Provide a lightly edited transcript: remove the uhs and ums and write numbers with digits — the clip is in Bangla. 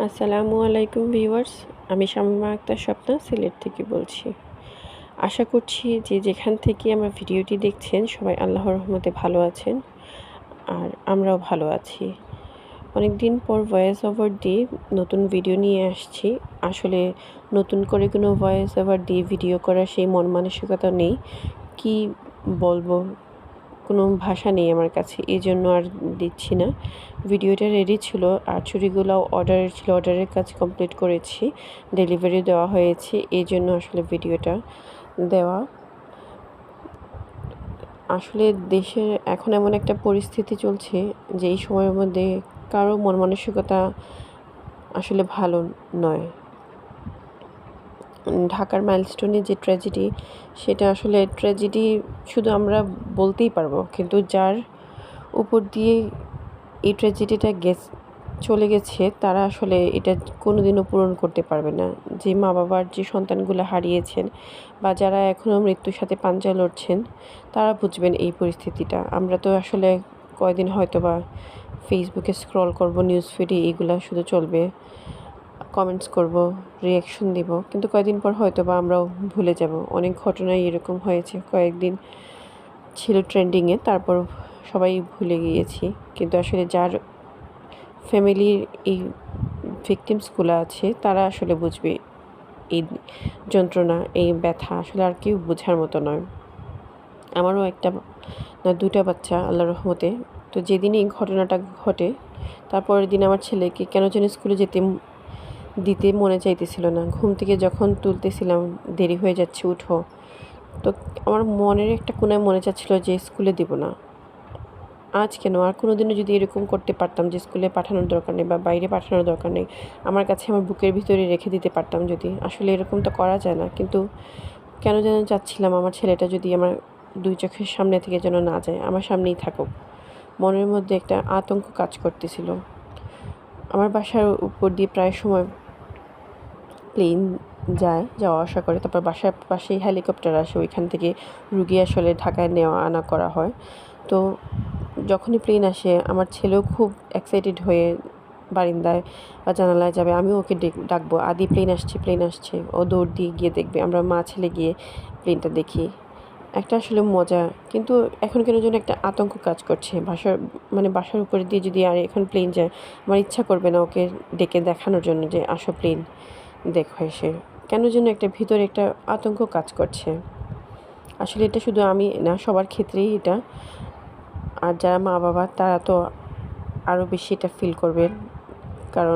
আসসালামু আলাইকুম ভিউয়ার্স, আমি শামীমা আক্তার স্বপ্না সিলেট থেকে বলছি। আশা করছি যে যেখান থেকে আমার ভিডিওটি দেখছেন সবাই আল্লাহর রহমতে ভালো আছেন, আর আমরাও ভালো আছি। অনেক দিন পর ভয়েস ওভার দিয়ে নতুন ভিডিও নিয়ে আসছি। আসলে নতুন করে কোনো ভয়েস ওভার দিয়ে ভিডিও করার সেই মন মানসিকতা নেই, কি বলবো, কোনো ভাষা নেই আমার কাছে, এই জন্য আর দিচ্ছি না। ভিডিওটা রেডি ছিল আর ছুরিগুলো অর্ডারের ছিল, অর্ডারের কাজ কমপ্লিট করেছি, ডেলিভারি দেওয়া হয়েছে, এই জন্য আসলে ভিডিওটা দেওয়া। আসলে দেশের এখন এমন একটা পরিস্থিতি চলছে যে এই সময়ের মধ্যে কারো মন মানসিকতা আসলে ভালো নয়। ঢাকার মাইলস্টোনে যে ট্র্যাজেডি, সেটা আসলে ট্র্যাজেডি শুধু আমরা বলতেই পারবো, কিন্তু যার উপর দিয়ে এই ট্র্যাজেডিটা চলে গেছে তারা আসলে এটা কোনোদিনও পূরণ করতে পারবে না। যে মা বাবার যে সন্তানগুলো হারিয়েছেন বা যারা এখনও মৃত্যুর সাথে পাঞ্জা লড়ছেন, তারা বুঝবেন এই পরিস্থিতিটা। আমরা তো আসলে কয়দিন হয়তো বা ফেসবুকে স্ক্রল করব, নিউজ ফিডে এইগুলা শুধু চলবে, কমেন্টস করব, রিয়াকশন দিব, কিন্তু কয়েকদিন পর হয়তো বা আমরাও ভুলে যাব। অনেক ঘটনাই এরকম হয়েছে, কয়েকদিন ছিল ট্রেন্ডিংয়ে, তারপর সবাই ভুলে গিয়েছি। কিন্তু আসলে যার ফ্যামিলির এই ভিকটিমসগুলো আছে তারা আসলে বুঝবে এই যন্ত্রণা, এই ব্যথা আসলে আর কেউ বোঝার মতো নয়। আমারও একটা না দুটা বাচ্চা আল্লাহর রহমতে। তো যেদিন এই ঘটনাটা ঘটে তারপরের দিন আমার ছেলেকে কেন যেন স্কুলে দিতে মনে চাইতেছিল না। ঘুম থেকে যখন তুলতেছিলাম, দেরি হয়ে যাচ্ছে, উঠো, তো আমার মনের একটা কোণায় মনে চাচ্ছিল যে স্কুলে দিব না। আজ কেন, আর কোনোদিনও যদি এরকম করতে পারতাম যে স্কুলে পাঠানোর দরকার নেই বা বাইরে পাঠানোর দরকার নেই, আমার কাছে আমার বুকের ভিতরে রেখে দিতে পারতাম যদি। আসলে এরকম তো করা যায় না, কিন্তু কেন যেন চাচ্ছিলাম আমার ছেলেটা যদি আমার দুই চোখের সামনে থেকে যেন না যায়, আমার সামনেই থাকুক। মনের মধ্যে একটা আতঙ্ক কাজ করতেছিল। আমার বাসার উপর দিয়ে প্রায় সময় প্লেন যাওয়া আসা করে, তারপর বাসার পাশেই হেলিকপ্টার আসে, ওইখান থেকে রুগী আসলে ঢাকায় নেওয়া আনা করা হয়। তো যখনই প্লেন আসে আমার ছেলেও খুব এক্সাইটেড হয়ে বারিন্দায় বা জানালায় যাবে, আমিও ওকে ডাকবো, আদি প্লেন আসছে, প্লেন আসছে। ও দৌড় দিয়ে গিয়ে দেখবে, আমরা মা ছেলে গিয়ে প্লেনটা দেখি। একটা আসলে মজা, কিন্তু এখন কেন যেন একটা আতঙ্ক কাজ করছে। বাসার উপরে দিয়ে যদি আর এখন প্লেন যায়, আমার ইচ্ছা করবে না ওকে ডেকে দেখানোর জন্য যে আসো প্লেন দেখো এসে। কেন যেন একটা ভিতরে একটা আতঙ্ক কাজ করছে। আসলে এটা শুধু আমি না, সবার ক্ষেত্রেই এটা। আর যারা মা বাবা তারা তো আরও বেশি এটা ফিল করবেন।